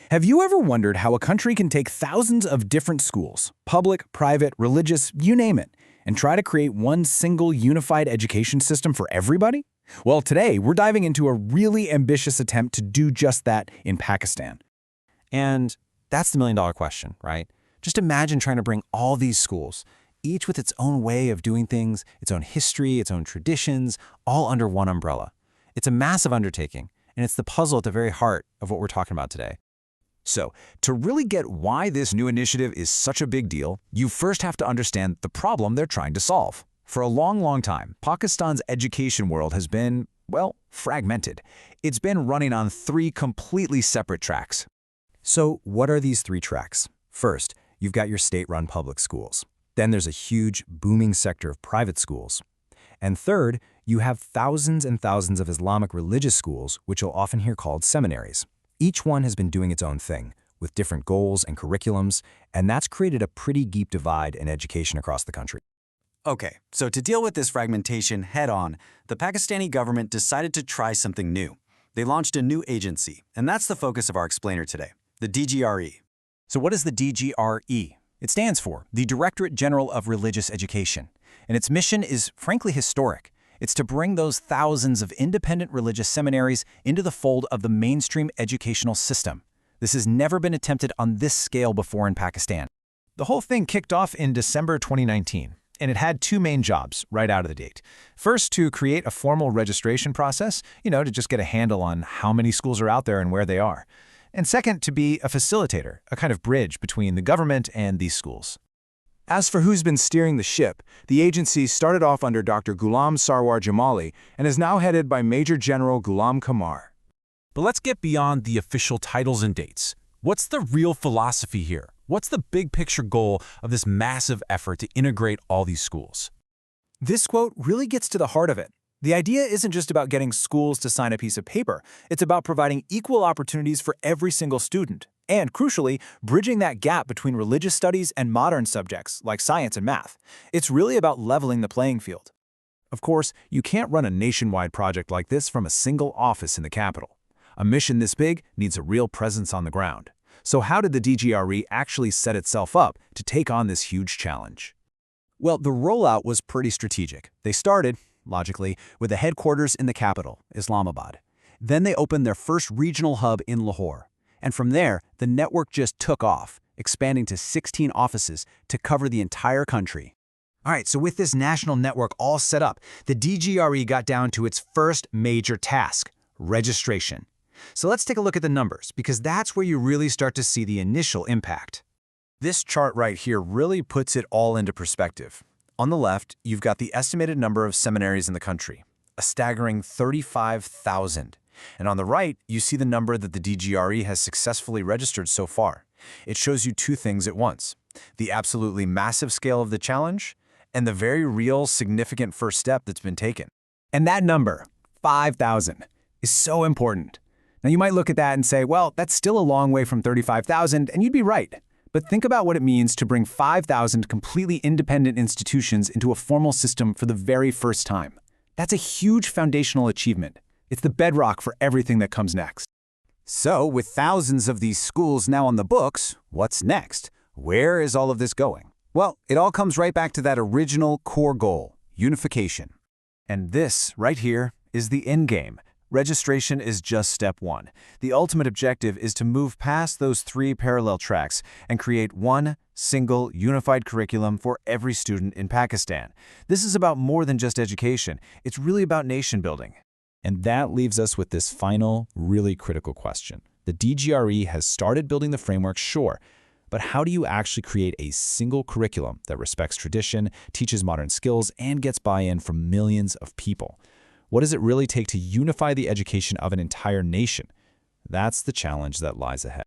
Have you ever wondered how a country can take thousands of different schools, public, private, religious, you name it, and try to create one single unified education system for everybody? Well, today we're diving into a really ambitious attempt to do just that in Pakistan. And that's the million-dollar question, right? Just imagine trying to bring all these schools, each with its own way of doing things, its own history, its own traditions, all under one umbrella. It's a massive undertaking, and it's the puzzle at the very heart of what we're talking about today. So, to really get why this new initiative is such a big deal, you first have to understand the problem they're trying to solve. For a long time, Pakistan's education world has been, well, fragmented. It's been running on three completely separate tracks. So what are these three tracks? First, you've got your state-run public schools. Then there's a huge, booming sector of private schools. And third, you have thousands and thousands of Islamic religious schools, which you'll often hear called seminaries. Each one has been doing its own thing, with different goals and curriculums, and that's created a pretty deep divide in education across the country. Okay, so to deal with this fragmentation head-on, the Pakistani government decided to try something new. They launched a new agency, and that's the focus of our explainer today, the DGRE. So what is the DGRE? It stands for the Directorate General of Religious Education, and its mission is frankly historic. It's to bring those thousands of independent religious seminaries into the fold of the mainstream educational system. This has never been attempted on this scale before in Pakistan. The whole thing kicked off in December 2019, and it had two main jobs right out of the gate. First, to create a formal registration process, to just get a handle on how many schools are out there and where they are. And second, to be a facilitator, a kind of bridge between the government and these schools. As for who's been steering the ship, the agency started off under Dr. Ghulam Sarwar Jamali and is now headed by Major General Ghulam Kamar. But let's get beyond the official titles and dates. What's the real philosophy here? What's the big picture goal of this massive effort to integrate all these schools? This quote really gets to the heart of it. The idea isn't just about getting schools to sign a piece of paper. It's about providing equal opportunities for every single student. And, crucially, bridging that gap between religious studies and modern subjects, like science and math. It's really about leveling the playing field. Of course, you can't run a nationwide project like this from a single office in the capital. A mission this big needs a real presence on the ground. So how did the DGRE actually set itself up to take on this huge challenge? Well, the rollout was pretty strategic. They started, logically, with the headquarters in the capital, Islamabad. Then they opened their first regional hub in Lahore. And from there, the network just took off, expanding to 16 offices to cover the entire country. All right, so with this national network all set up, the DGRE got down to its first major task, registration. So let's take a look at the numbers, because that's where you really start to see the initial impact. This chart right here really puts it all into perspective. On the left, you've got the estimated number of seminaries in the country, a staggering 35,000. And on the right, you see the number that the DGRE has successfully registered so far. It shows you two things at once: the absolutely massive scale of the challenge and the very real, significant first step that's been taken. And that number, 5,000, is so important. Now, you might look at that and say, well, that's still a long way from 35,000, and you'd be right. But think about what it means to bring 5,000 completely independent institutions into a formal system for the very first time. That's a huge foundational achievement. It's the bedrock for everything that comes next. So, with thousands of these schools now on the books, what's next? Where is all of this going? Well, it all comes right back to that original core goal, unification. And this, right here, is the end game. Registration is just step one. The ultimate objective is to move past those three parallel tracks and create one single unified curriculum for every student in Pakistan. This is about more than just education. It's really about nation building. And that leaves us with this final, really critical question. The DGRE has started building the framework, sure, but how do you actually create a single curriculum that respects tradition, teaches modern skills, and gets buy-in from millions of people? What does it really take to unify the education of an entire nation? That's the challenge that lies ahead.